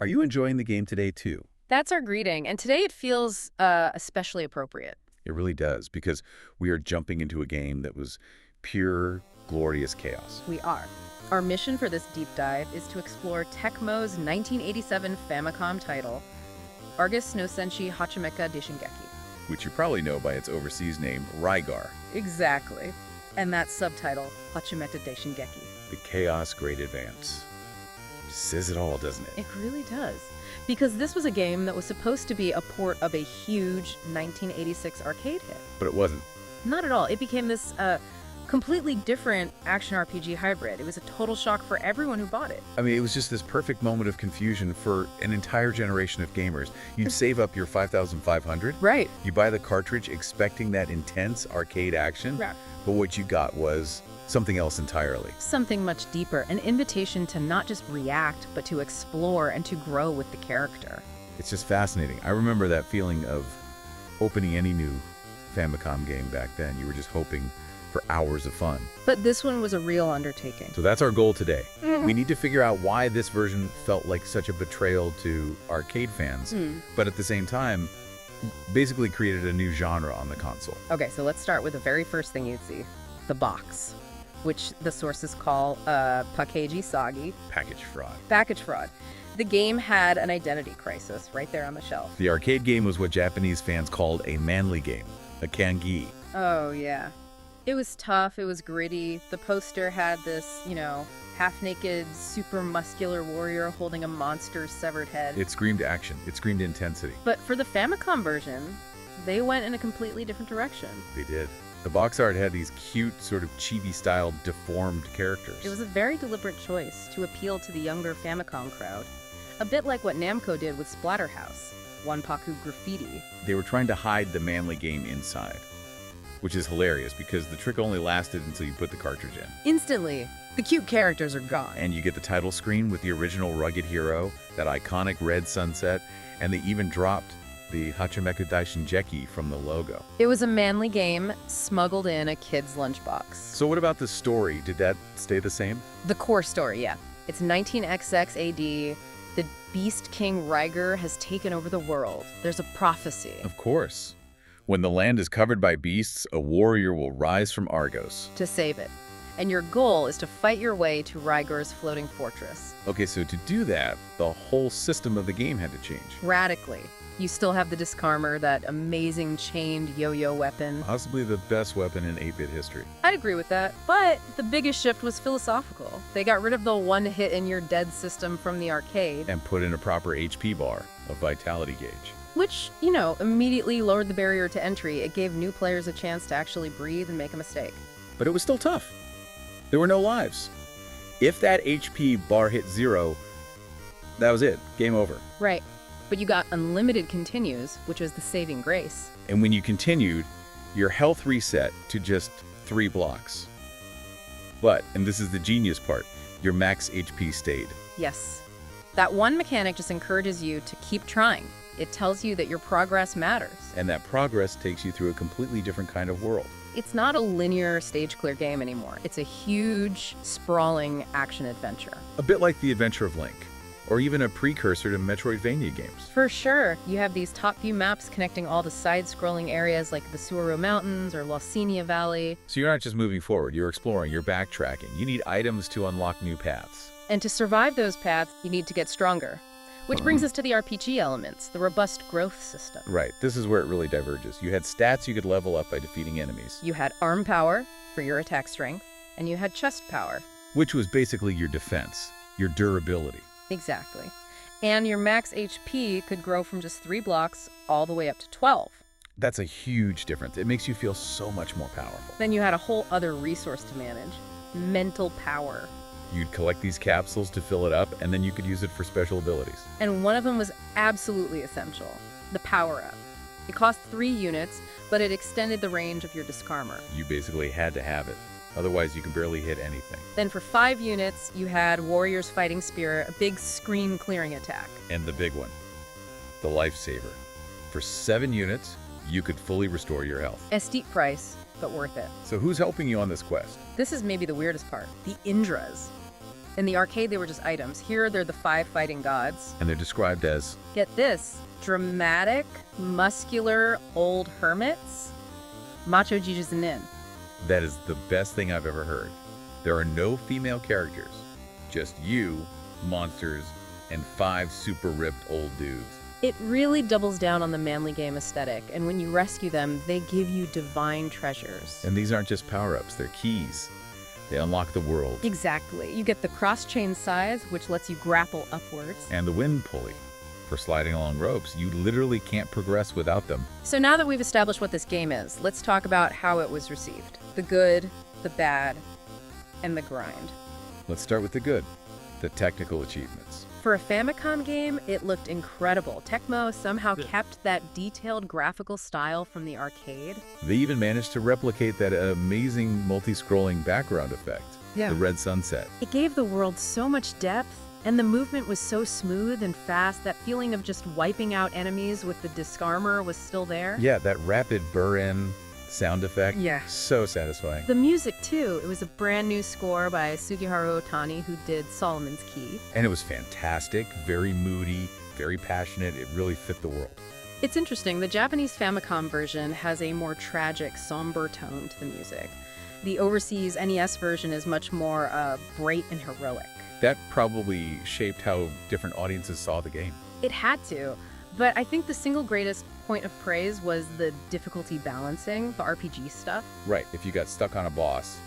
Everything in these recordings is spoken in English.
Are you enjoying the game today, too? That's our greeting, and today it feels especially appropriate. It really does, because we are jumping into a game that was pure, glorious chaos. We are. Our mission for this deep dive is to explore Tecmo's 1987 Famicom title, ARUGOSU no Senshi Hachimeka Deishingeki. Which you probably know by its overseas name, Rygar, Exactly. And that subtitle, Hachimeka Deishingeki. the Chaos Great Advance. Says it all, doesn't it? It really does. Because this was a game that was supposed to be a port of a huge 1986 arcade hit. But it wasn't. Not at all. It became this completely different action RPG hybrid. It was a total shock for everyone who bought it. I mean, it was just this perfect moment of confusion for an entire generation of gamers. You'd save up your 5,500. Right. You buy the cartridge expecting that intense arcade action. Yeah. But what you got was something else entirely. Something much deeper, an invitation to not just react, but to explore and to grow with the character. It's just fascinating. I remember that feeling of opening any new Famicom game back then. You were just hoping for hours of fun. But this one was a real undertaking. So that's our goal today. We need to figure out why this version felt like such a betrayal to arcade fans, but at the same time, basically created a new genre on the console. Okay, so let's start with the very first thing you'd see, the box, which the sources call package sagi, Package fraud. package fraud. The game had an identity crisis right there on the shelf. The arcade game was what Japanese fans called a manly game, a kangi. Oh, yeah. It was tough, it was gritty. The poster had this, half-naked, super muscular warrior holding a monster's severed head. It screamed action. It screamed intensity. But for the Famicom version, they went in a completely different direction. They did. The box art had these cute, sort of chibi-style, deformed characters. It was a very deliberate choice to appeal to the younger Famicom crowd. A bit like what Namco did with Splatterhouse, Wanpaku Graffiti. They were trying to hide the manly game inside, which is hilarious because the trick only lasted until you put the cartridge in. Instantly, the cute characters are gone. And you get the title screen with the original rugged hero, that iconic red sunset, and they even dropped the Hachimeka Daishingeki from the logo. It was a manly game smuggled in a kid's lunchbox. So what about the story? Did that stay the same? The core story, yeah. It's 19XX AD. The Beast King Ligar has taken over the world. There's a prophecy. Of course. When the land is covered by beasts, a warrior will rise from Argos. To save it. And your goal is to fight your way to Rygar's floating fortress. Okay, so to do that, the whole system of the game had to change. Radically. You still have the Diskarmor, that amazing chained yo-yo weapon. Possibly the best weapon in 8-bit history. I'd agree with that. But the biggest shift was philosophical. They got rid of the one-hit-and-you're-dead system from the arcade. And put in a proper HP bar, a vitality gauge. Which, immediately lowered the barrier to entry. It gave new players a chance to actually breathe and make a mistake. But it was still tough. There were no lives. If that HP bar hit 0, that was it. Game over. Right. But you got unlimited continues, which was the saving grace. And when you continued, your health reset to just 3 blocks. But, and this is the genius part, your max HP stayed. Yes. That one mechanic just encourages you to keep trying. It tells you that your progress matters. And that progress takes you through a completely different kind of world. It's not a linear stage-clear game anymore. It's a huge, sprawling action-adventure. A bit like the Adventure of Link, or even a precursor to Metroidvania games. For sure. You have these top-view maps connecting all the side-scrolling areas like the Suaru Mountains or Losinia Valley. So you're not just moving forward, you're exploring, you're backtracking. You need items to unlock new paths. And to survive those paths, you need to get stronger. Which brings us to the RPG elements, the robust growth system. Right, this is where it really diverges. You had stats you could level up by defeating enemies. You had arm power for your attack strength, and you had chest power. Which was basically your defense, your durability. Exactly. And your max HP could grow from just 3 blocks all the way up to 12. That's a huge difference. It makes you feel so much more powerful. Then you had a whole other resource to manage, mental power. You'd collect these capsules to fill it up, and then you could use it for special abilities. And one of them was absolutely essential, the power-up. It cost 3 units, but it extended the range of your Diskarmor. You basically had to have it. Otherwise, you can barely hit anything. Then for 5 units, you had Warrior's Fighting Spear, a big screen-clearing attack. And the big one, the Lifesaver. For 7 units, you could fully restore your health. A steep price, but worth it. So who's helping you on this quest? This is maybe the weirdest part. The Indras. In the arcade, they were just items. Here, they're the 5 fighting gods. And they're described as, get this, dramatic, muscular, old hermits. Macho nin. that is the best thing I've ever heard. There are no female characters, just you, monsters, and 5 super ripped old dudes. It really doubles down on the manly game aesthetic, and when you rescue them, they give you divine treasures. And these aren't just power-ups, they're keys. They unlock the world. Exactly. You get the cross-chain size, which lets you grapple upwards. And the wind pulley. For sliding along ropes, you literally can't progress without them. So now that we've established what this game is, let's talk about how it was received. The good, the bad, and the grind. Let's start with the good, the technical achievements. For a Famicom game, it looked incredible. Tecmo somehow kept that detailed graphical style from the arcade. They even managed to replicate that amazing multi-scrolling background effect, the red sunset. It gave the world so much depth, and the movement was so smooth and fast. That feeling of just wiping out enemies with the Diskarmor was still there. Yeah, that rapid burr-in sound effect. Yeah. So satisfying. The music, too. It was a brand new score by Sugiharu Otani, who did Solomon's Key. And it was fantastic, very moody, very passionate. It really fit the world. It's interesting. The Japanese Famicom version has a more tragic, somber tone to the music. The overseas NES version is much more bright and heroic. That probably shaped how different audiences saw the game. It had to. But I think the single greatest point of praise was the difficulty balancing, the RPG stuff. Right, if you got stuck on a boss,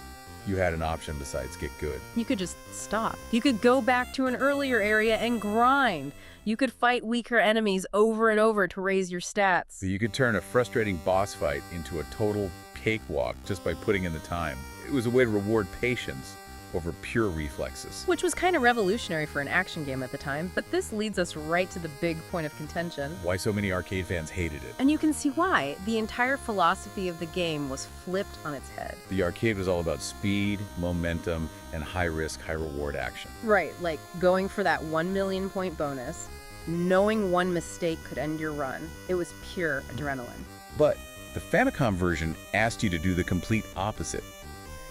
you had an option besides get good. You could just stop. You could go back to an earlier area and grind. You could fight weaker enemies over and over to raise your stats. So you could turn a frustrating boss fight into a total cakewalk just by putting in the time. It was a way to reward patience over pure reflexes. Which was kind of revolutionary for an action game at the time, but this leads us right to the big point of contention. Why so many arcade fans hated it. And you can see why. The entire philosophy of the game was flipped on its head. The arcade was all about speed, momentum, and high-risk, high-reward action. Right, like going for that 1 million point bonus, knowing one mistake could end your run. It was pure adrenaline. But the Famicom version asked you to do the complete opposite.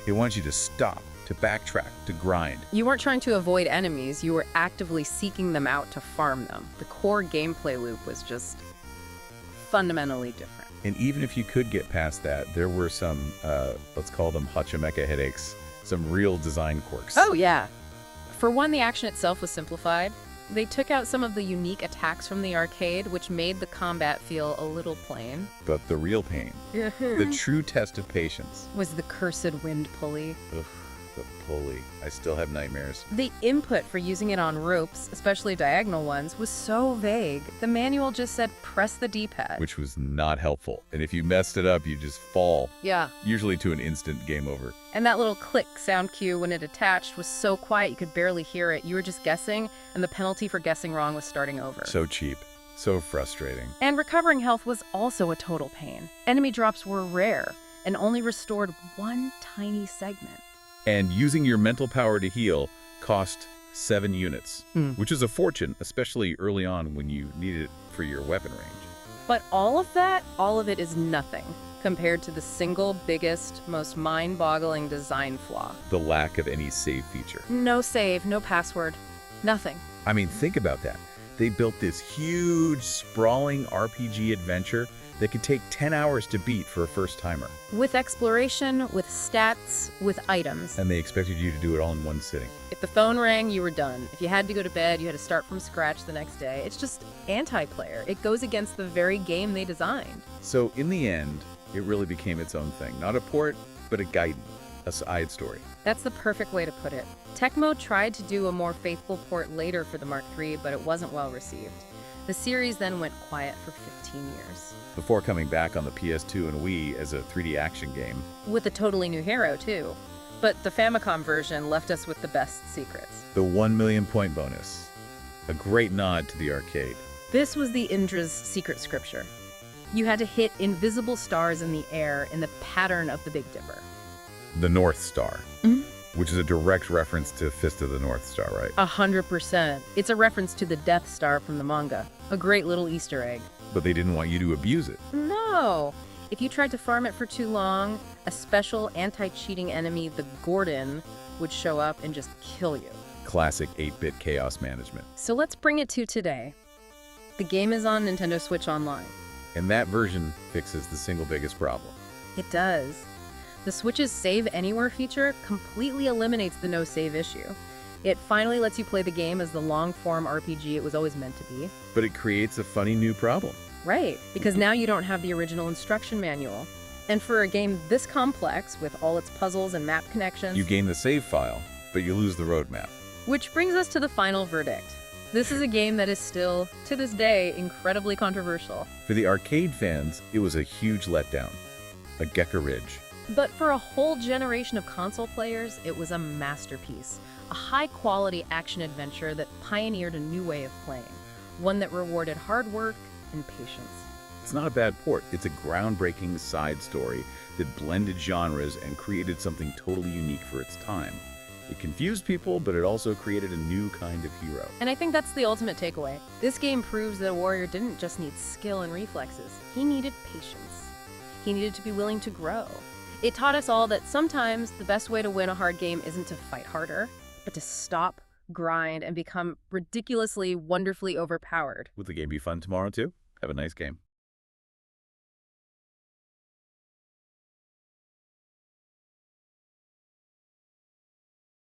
It wants you to stop, to backtrack, to grind. You weren't trying to avoid enemies, you were actively seeking them out to farm them. The core gameplay loop was just fundamentally different. And even if you could get past that, there were some, let's call them hachimecha headaches, some real design quirks. Oh yeah. For one, the action itself was simplified. They took out some of the unique attacks from the arcade, which made the combat feel a little plain. But the real pain, the true test of patience, was the cursed wind pulley. Ugh. The pulley. I still have nightmares. The input for using it on ropes, especially diagonal ones, was so vague. The manual just said press the D-pad. Which was not helpful. And if you messed it up, you just fall. Yeah. Usually to an instant game over. And that little click sound cue when it attached was so quiet you could barely hear it. You were just guessing, and the penalty for guessing wrong was starting over. So cheap. So frustrating. And recovering health was also a total pain. Enemy drops were rare and only restored one tiny segment. And using your mental power to heal cost 7 units, which is a fortune, especially early on when you need it for your weapon range. But all of it is nothing compared to the single biggest, most mind-boggling design flaw. The lack of any save feature. No save, no password, nothing. I mean, think about that. They built this huge, sprawling RPG adventure that could take 10 hours to beat for a first-timer. With exploration, with stats, with items. And they expected you to do it all in one sitting. If the phone rang, you were done. If you had to go to bed, you had to start from scratch the next day. It's just anti-player. It goes against the very game they designed. So in the end, it really became its own thing. Not a port, but a Gaiden, a side story. That's the perfect way to put it. Tecmo tried to do a more faithful port later for the Mark III, but it wasn't well received. The series then went quiet for 15 years. Before coming back on the PS2 and Wii as a 3D action game. With a totally new hero, too. But the Famicom version left us with the best secrets. The 1 million point bonus. A great nod to the arcade. This was the Indra's secret scripture. You had to hit invisible stars in the air in the pattern of the Big Dipper. The North Star. Which is a direct reference to Fist of the North Star, right? 100%. It's a reference to the Death Star from the manga. A great little Easter egg. But they didn't want you to abuse it. No. If you tried to farm it for too long, a special anti-cheating enemy, the Gordon, would show up and just kill you. classic 8-bit chaos management. So let's bring it to today. The game is on Nintendo Switch Online. And that version fixes the single biggest problem. It does. The Switch's Save Anywhere feature completely eliminates the no-save issue. It finally lets you play the game as the long-form RPG it was always meant to be. But it creates a funny new problem. Right, because now you don't have the original instruction manual. And for a game this complex, with all its puzzles and map connections... You gain the save file, but you lose the roadmap. Which brings us to the final verdict. This is a game that is still, to this day, incredibly controversial. For the arcade fans, it was a huge letdown. A Gecko Ridge. But for a whole generation of console players, it was a masterpiece. A high-quality action-adventure that pioneered a new way of playing. One that rewarded hard work and patience. It's not a bad port. It's a groundbreaking side story that blended genres and created something totally unique for its time. It confused people, but it also created a new kind of hero. And I think that's the ultimate takeaway. This game proves that a warrior didn't just need skill and reflexes. He needed patience. He needed to be willing to grow. It taught us all that sometimes the best way to win a hard game isn't to fight harder, but to stop, grind, and become ridiculously, wonderfully overpowered. Will the game be fun tomorrow, too? Have a nice game.